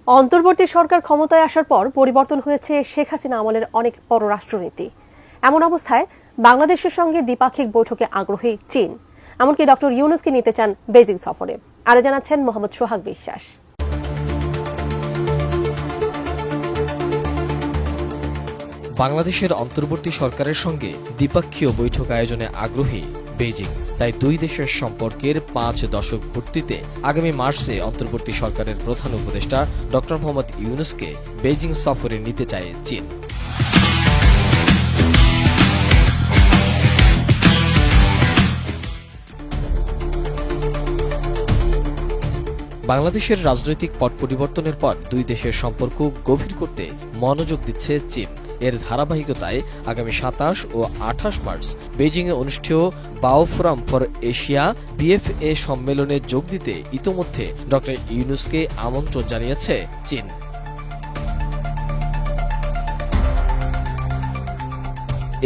অন্তর্বর্তী সরকার ক্ষমতায় আসার পর পরিবর্তন হয়েছে শেখ হাসিনা আমলের অনেক পররাষ্ট্রনীতি। এমন অবস্থায় বাংলাদেশের সঙ্গে দ্বিপাক্ষিক বৈঠকে আগ্রহী চীন, এমনকি ডক্টর ইউনূসকে নিতে চান বেজিং সফরে। আরো জানাচ্ছেন মোহাম্মদ সোহাগ বিশ্বাস। বাংলাদেশের অন্তর্বর্তী সরকারের সঙ্গে দ্বিপাক্ষীয় বৈঠক আয়োজনে আগ্রহী বেইজিং। তাই দুই দেশের সম্পর্কের 5 দশক পূর্তিতে আগামী মার্চে অন্তর্বর্তী সরকারের প্রধান উপদেষ্টা ডক্টর মোহাম্মদ ইউনূসকে বেইজিং সফরে নিতে চায় চীন। বাংলাদেশের রাজনৈতিক পট পরিবর্তনের পর দুই দেশের সম্পর্ক গভীর করতে মনোযোগ দিচ্ছে চীন। এর ধারাবাহিকতায় আগামী 27 ও 28 মার্চ বেইজিংয়ে অনুষ্ঠেয় বাও ফোরাম ফর এশিয়া BFA সম্মেলনে যোগ দিতে ইতোমধ্যে ডক্টর ইউনূসকে আমন্ত্রণ জানিয়েছে চীন।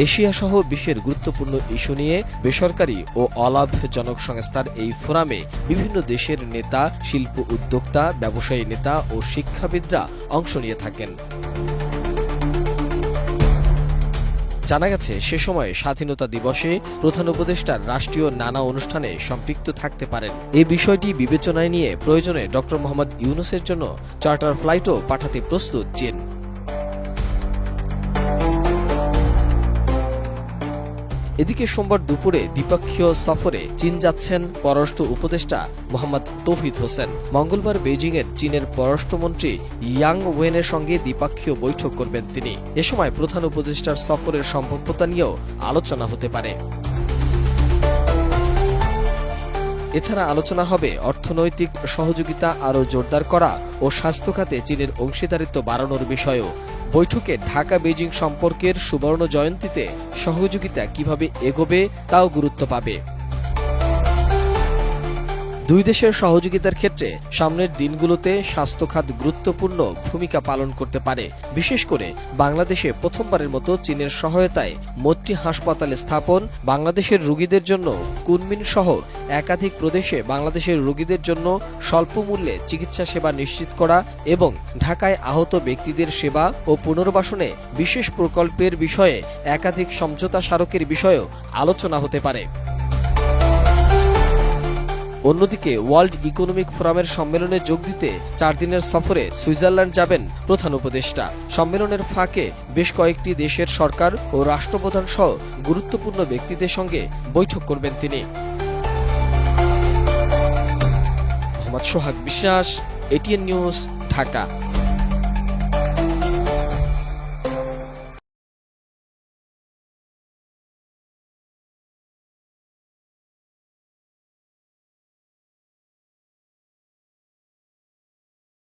এশিয়া সহ বিশ্বের গুরুত্বপূর্ণ ইস্যু নিয়ে বেসরকারি ও অলাভজনক সংস্থার এই ফোরামে বিভিন্ন দেশের নেতা, শিল্প উদ্যোক্তা, ব্যবসায়ী নেতা ও শিক্ষাবিদরা অংশ নিয়ে থাকেন। জানা গেছে, সে সময় স্বাধীনতা দিবসে প্রধান উপদেষ্টার রাষ্ট্রীয় নানা অনুষ্ঠানে সম্পৃক্ত থাকতে পারেন। এই বিষয়টি বিবেচনায় নিয়ে প্রয়োজনে ডক্টর মোহাম্মদ ইউনূসের জন্য চার্টার ফ্লাইটও পাঠাতে প্রস্তুত চীন। এদিকে সোমবার দুপুরে দ্বিপক্ষীয় সফরে চীন যাচ্ছেন পররাষ্ট্র উপদেষ্টা মোহাম্মদ তৌহিদ হোসেন। মঙ্গলবার বেইজিংয়ের চীনের পররাষ্ট্রমন্ত্রী ইয়াং ওয়েনের সঙ্গে দ্বিপক্ষীয় বৈঠক করবেন তিনি। এ সময় প্রধান উপদেষ্টার সফরের সম্ভাব্যতা নিয়েও আলোচনা হতে পারে। এছাড়া আলোচনা হবে অর্থনৈতিক সহযোগিতা আরও জোরদার করা ও স্বাস্থ্য খাতে চীনের অংশীদারিত্ব বাড়ানোর বিষয়েও। বৈঠকে ঢাকা বেইজিং সম্পর্কের সুবর্ণ জয়ন্তীতে সহযোগিতা কিভাবে এগোবে তাও গুরুত্ব পাবে। দুই দেশের সহযোগিতার ক্ষেত্রে সামনের দিনগুলোতে স্বাস্থ্য খাত গুরুত্বপূর্ণ ভূমিকা পালন করতে পারে। বিশেষ করে বাংলাদেশে প্রথমবারের মতো চীনের সহায়তায় মৈত্রী হাসপাতাল স্থাপন, বাংলাদেশের রোগীদের জন্য কুনমিন সহ একাধিক প্রদেশে বাংলাদেশের রোগীদের জন্য স্বল্প মূল্যে চিকিৎসা সেবা নিশ্চিত করা এবং ঢাকায় আহত ব্যক্তিদের সেবা ও পুনর্বাসনে বিশেষ প্রকল্পের বিষয়ে একাধিক সমঝোতা স্মারকের বিষয়েও আলোচনা হতে পারে। অন্যদিকে ওয়ার্ল্ড ইকোনমিক ফোরামের সম্মেলনে যোগ দিতে 4 দিনের সফরে সুইজারল্যান্ড যাবেন প্রধান উপদেষ্টা। সম্মেলনের ফাঁকে বেশ কয়েকটি দেশের সরকার ও রাষ্ট্রপ্রধান সহ গুরুত্বপূর্ণ ব্যক্তিদের সঙ্গে বৈঠক করবেন তিনি। মোহাম্মদ সোহাগ বিশ্বাস, ATN নিউজ, ঢাকা।